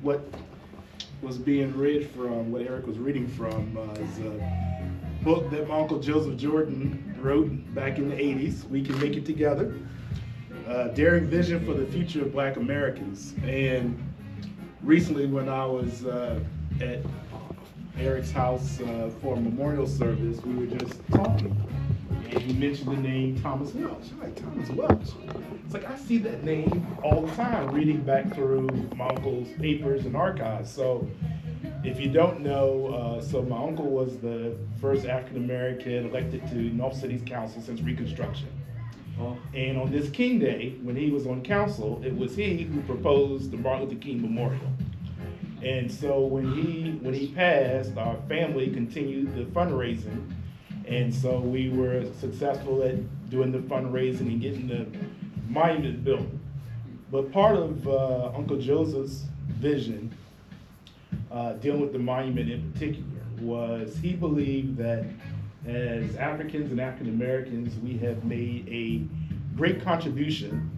What was being read from, what Eric was reading from, is a book that my Uncle Joseph Jordan wrote back in the 80s, We Can Make It Together, Daring Vision for the Future of Black Americans. And recently when I was at Eric's house for a memorial service, we were just talking, and he mentioned the name Thomas Welch. I'm like, Thomas Welch? It's like, I see that name all the time reading back through my uncle's papers and archives. So if you don't know, so my uncle was the first African-American elected to North City's council since Reconstruction. And on this King Day, when he was on council, it was he who proposed the Martin Luther King Memorial. And so when he passed, our family continued the fundraising. And so we were successful at doing the fundraising and getting the monument built. But part of Uncle Joseph's vision, dealing with the monument in particular, was he believed that as Africans and African Americans, we have made a great contribution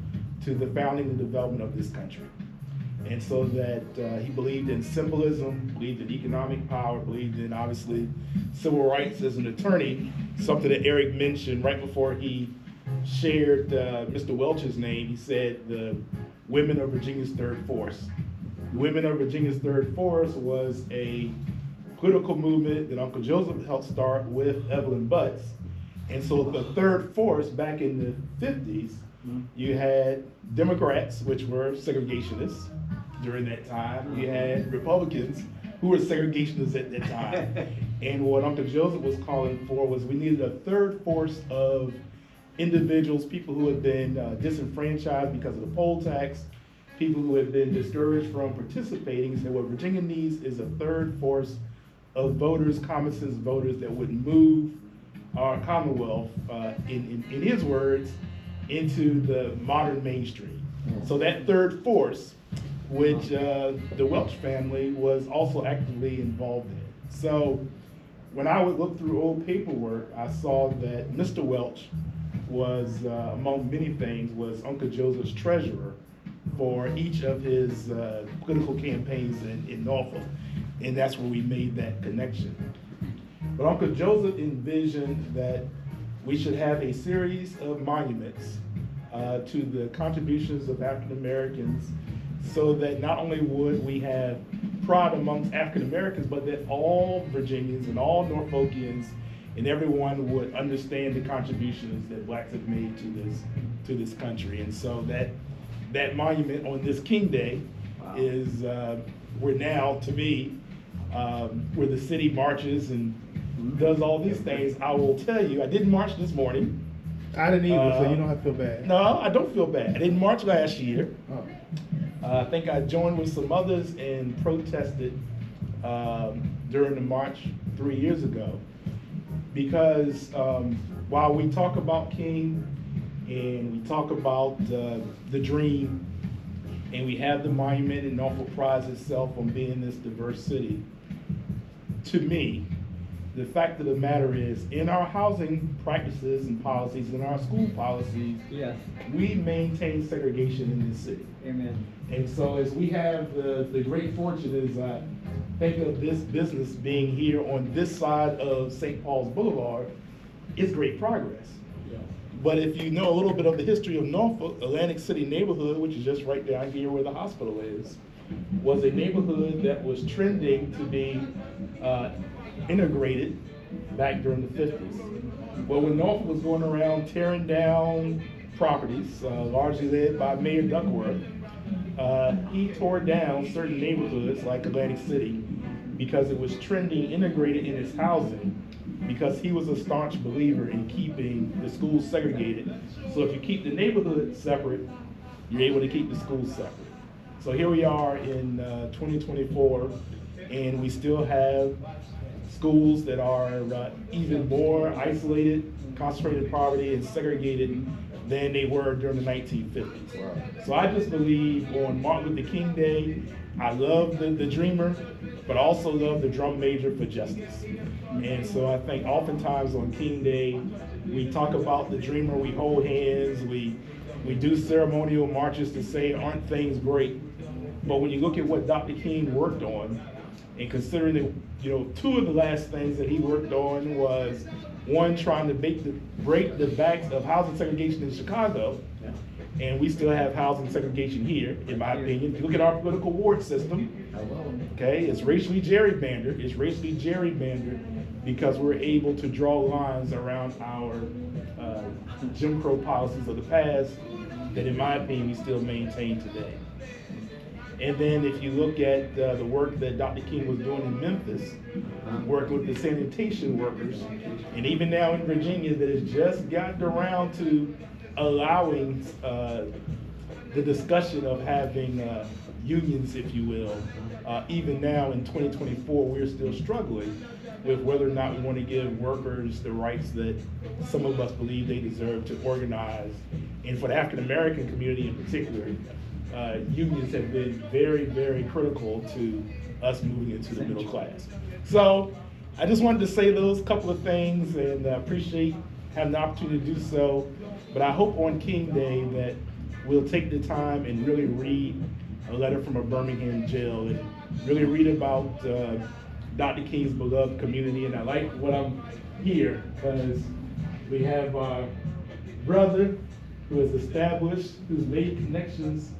to the founding and development of this country. And so that he believed in symbolism, believed in economic power, believed in, obviously, civil rights as an attorney, something that Eric mentioned right before he shared Mr. Welch's name. He said the Women of Virginia's Third Force. The Women of Virginia's Third Force was a political movement that Uncle Joseph helped start with Evelyn Butts. And so the Third Force, back in the 50s, you had Democrats, which were segregationists during that time. You had Republicans, who were segregationists at that time. And what Uncle Joseph was calling for was we needed a third force of individuals, people who had been disenfranchised because of the poll tax, people who had been discouraged from participating. So what Virginia needs is a third force of voters, common sense voters, that would move our Commonwealth, in his words, into the modern mainstream. So that third force, which the Welch family was also actively involved in. So when I would look through old paperwork, I saw that Mr. Welch was, among many things, was Uncle Joseph's treasurer for each of his political campaigns in Norfolk. And that's where we made that connection. But Uncle Joseph envisioned that we should have a series of monuments to the contributions of African Americans, so that not only would we have pride amongst African Americans, but that all Virginians and all Norfolkians and everyone would understand the contributions that blacks have made to this country. And so that monument on this King Day is where now, to me, where the city marches and does all these things. I will tell you, I didn't march this morning. I didn't either, so you don't have to feel bad. No, I don't feel bad. I didn't march last year. I think I joined with some others and protested during the march 3 years ago. Because while we talk about King and we talk about the dream, and we have the monument, and Norfolk prides itself on being this diverse city, to me, the fact of the matter is, in our housing practices and policies, in our school policies, yes, we maintain segregation in this city. Amen. And so as we have the great fortune, is I think of this business being here on this side of St. Paul's Boulevard, it's great progress. Yes. But if you know a little bit of the history of Norfolk, Atlantic City neighborhood, which is just right down here where the hospital is, was a neighborhood that was trending to be integrated back during the 50s. Well, when Norfolk was going around tearing down properties, largely led by Mayor Duckworth, he tore down certain neighborhoods like Atlantic City because it was trending integrated in its housing, because he was a staunch believer in keeping the schools segregated. So if you keep the neighborhood separate, you're able to keep the schools separate. So here we are in 2024, and we still have schools that are even more isolated, concentrated poverty, and segregated than they were during the 1950s. Wow. So I just believe on Martin Luther King Day, I love the dreamer, but also love the drum major for justice. And so I think oftentimes on King Day, we talk about the dreamer, we hold hands, we do ceremonial marches to say, aren't things great? But when you look at what Dr. King worked on, and considering that, two of the last things that he worked on was, one, trying to break the backs of housing segregation in Chicago, and we still have housing segregation here, in my opinion. If you look at our political ward system, okay, it's racially gerrymandered. It's racially gerrymandered because we're able to draw lines around our Jim Crow policies of the past that, in my opinion, we still maintain today. And then if you look at the work that Dr. King was doing in Memphis, working with the sanitation workers, and even now in Virginia, that has just gotten around to allowing the discussion of having unions, if you will. Even now in 2024, we're still struggling with whether or not we want to give workers the rights that some of us believe they deserve to organize. And for the African American community in particular, unions have been very, very critical to us moving into the middle class. So I just wanted to say those couple of things, and appreciate having the opportunity to do so. But I hope on King Day that we'll take the time and really read a letter from a Birmingham jail and really read about Dr. King's beloved community. And I like what I'm here because we have our brother who has established, who's made connections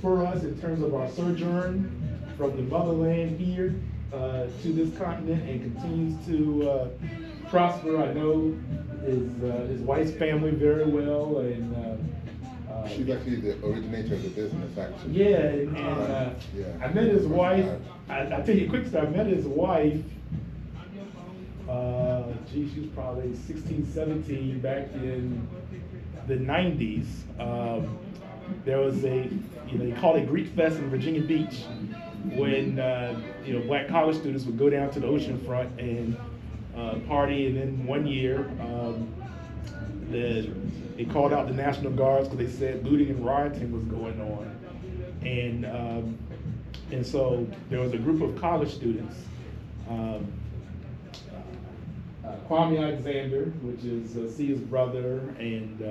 for us in terms of our sojourn from the motherland here to this continent, and continues to prosper. I know his wife's family very well, and she's actually the originator of the business, actually. Yeah, and I met his wife. I'll tell you a quick story. I met his wife. She was probably 16, 17 back in the 90s. There was they called it Greek Fest in Virginia Beach, when black college students would go down to the ocean front and party. And then one year, they called out the National Guards because they said looting and rioting was going on, and so there was a group of college students. Kwame Alexander, which is Sia's brother, and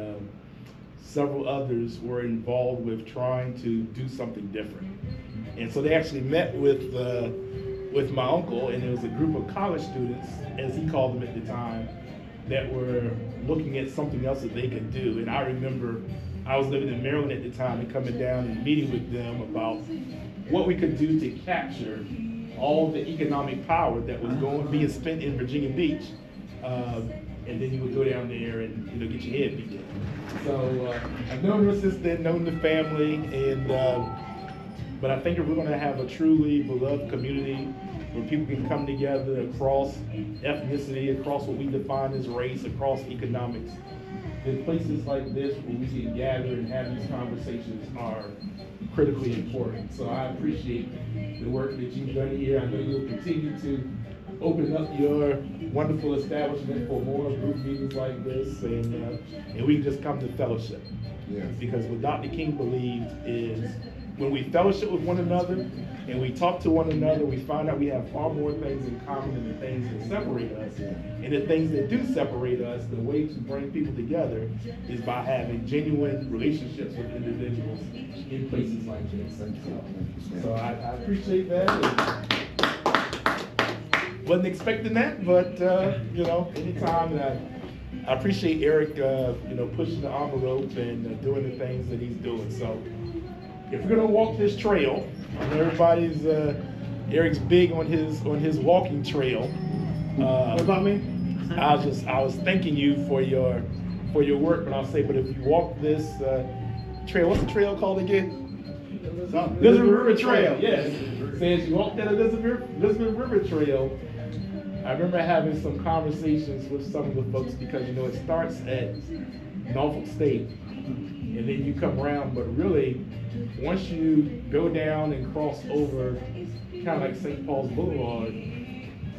several others were involved with trying to do something different. And so they actually met with my uncle, and there was a group of college students, as he called them at the time, that were looking at something else that they could do. And I remember I was living in Maryland at the time and coming down and meeting with them about what we could do to capture all the economic power that was being spent in Virginia Beach. And then you would go down there and get your head beat in. So I've known her since then, known the family, and but I think if we're going to have a truly beloved community where people can come together across ethnicity, across what we define as race, across economics, then places like this where we can gather and have these conversations are critically important. So I appreciate the work that you've done here. I know you'll continue to open up your wonderful establishment for more group meetings like this, and we can just come to fellowship. Yes. Because what Dr. King believed is when we fellowship with one another and we talk to one another, we find out we have far more things in common than the things that separate us. And the things that do separate us, the way to bring people together is by having genuine relationships with individuals in places like this. So I appreciate that. Wasn't expecting that, but anytime. And I appreciate Eric, pushing the envelope and doing the things that he's doing. So if we're gonna walk this trail, and everybody's Eric's big on his walking trail. What about me? I was thanking you for your work, but I'll say, but if you walk this trail, what's the trail called again? Elizabeth River Trail. Yes. Says you walk that Elizabeth River Trail. I remember having some conversations with some of the folks because it starts at Norfolk State and then you come around, but really once you go down and cross over kind of like St. Paul's Boulevard,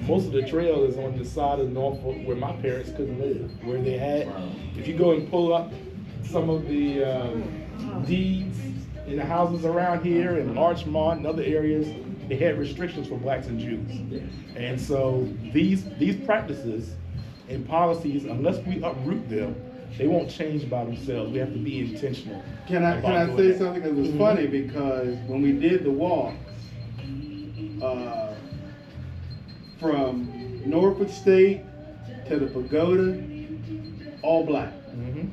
most of the trail is on the side of Norfolk where my parents couldn't live, where they had, if you go and pull up some of the deeds in the houses around here in Larchmont and other areas, they had restrictions for blacks and Jews. And so these practices and policies, unless we uproot them, They won't change by themselves. We have to be intentional. Can I about say doing that. something? Because it's funny because when we did the walk from Norfolk State to the pagoda, all black. Mhm.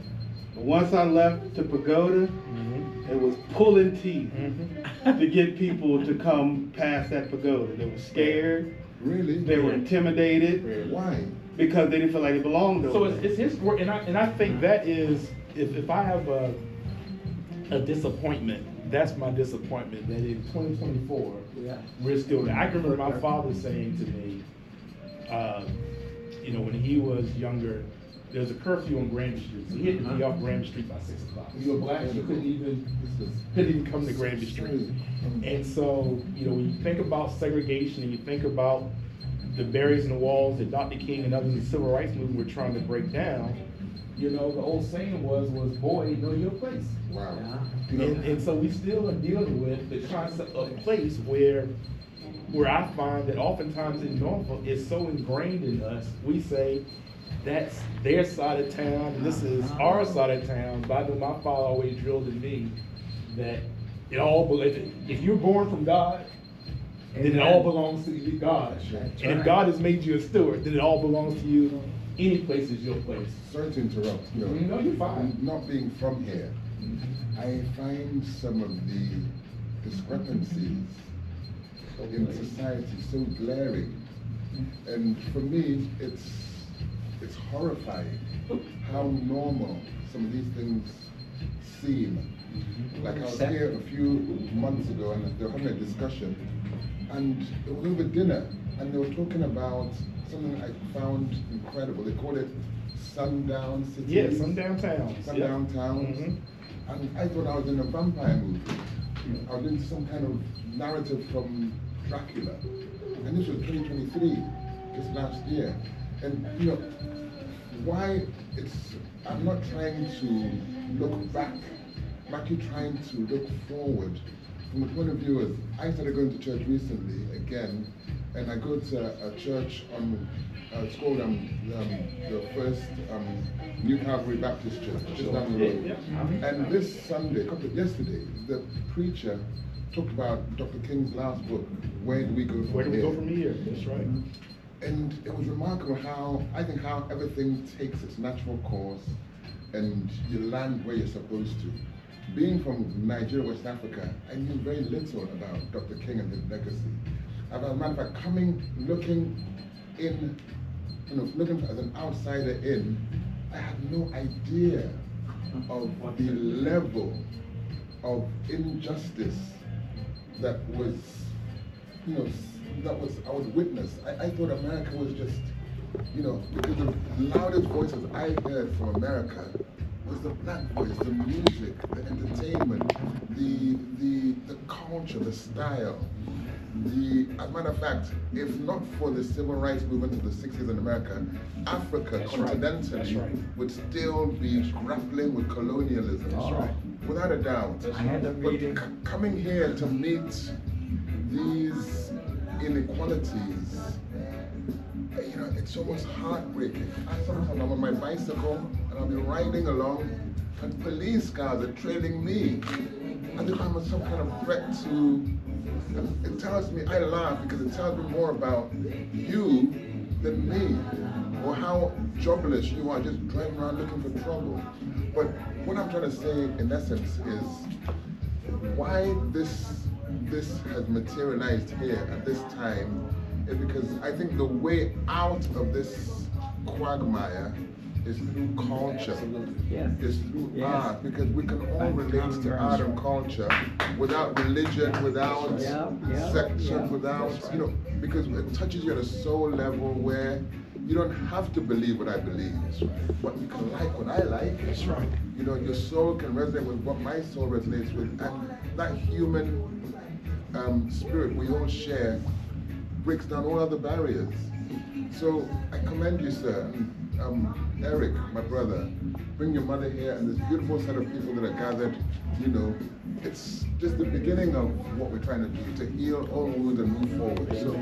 But once I left to pagoda, Mhm. it was pulling teeth Mhm. to get people to come past that pagoda. They were scared. Really? They were intimidated Why? because they didn't feel like they belonged over So there. it's his work, and I think that is, if I have a disappointment, that's my disappointment, that in 2024, we're still there. I can remember my father saying to me, when he was younger, there's a curfew on Granby Street, so he had to be off Granby Street by 6 o'clock. If you were black, you couldn't even come to Granby Street. And so, when you think about segregation and you think about the barriers and the walls that Dr. King and others in the civil rights movement were trying to break down, the old saying was boy, know your place. Wow. And so we still are dealing with the concept of place where I find that oftentimes in Norfolk, it's so ingrained in us, we say, that's their side of town, and this is our side of town. But I know my father always drilled in me that if you're born from God, then it all belongs to God. And if God has made you a steward, then it all belongs to you. Any place is your place. Sorry to interrupt. No, you're fine. Not being from here, I find some of the discrepancies in society so glaring. And for me, it's horrifying how normal some of these things seem. Like I was here a few months ago and they were having a discussion, and it was over dinner, and they were talking about something I found incredible. They call it sundown cities. Yeah, sundown towns. Sundown towns. Mm-hmm. And I thought I was in a vampire movie. I was in some kind of narrative from Dracula. And this was 2023, just last year. And why I'm not trying to look back, I'm actually trying to look forward from the point of view of, I started going to church recently again, and I go to a church it's called the First New Calvary Baptist Church, just down the road. And this Sunday, yesterday, the preacher talked about Dr. King's last book, Where Do We Go From Here? Where do we go from here? That's right. And it was remarkable how everything takes its natural course and you land where you're supposed to. Being from Nigeria, West Africa, I knew very little about Dr. King and his legacy. As a matter of fact, looking as an outsider in, I had no idea of the level of injustice that was, I would witness. I thought America was just, because the loudest voices I heard from America was the black voice, the music, the entertainment, the culture, the style. As a matter of fact, if not for the civil rights movement of the 60s in America, Africa continentally would still be grappling with colonialism. That's right. Without a doubt. I had a reading. But coming here to meet these inequalities, it's almost heartbreaking. Sometimes I'm on my bicycle and I'll be riding along and police cars are trailing me. I think I'm some kind of threat to, it tells me, I laugh because it tells me more about you than me, or how jobless you are just driving around looking for trouble. But what I'm trying to say in essence is why this has materialized here at this time is because I think the way out of this quagmire is through culture, is through art, because we can all relate to art and culture without religion, without section, without, because it touches you at a soul level where you don't have to believe what I believe, but you can like what I like. That's right. Your soul can resonate with what my soul resonates with, and that human spirit we all share breaks down all other barriers. So I commend you, sir. Eric, my brother, bring your mother here and this beautiful set of people that are gathered. It's just the beginning of what we're trying to do, to heal all wounds and move forward. So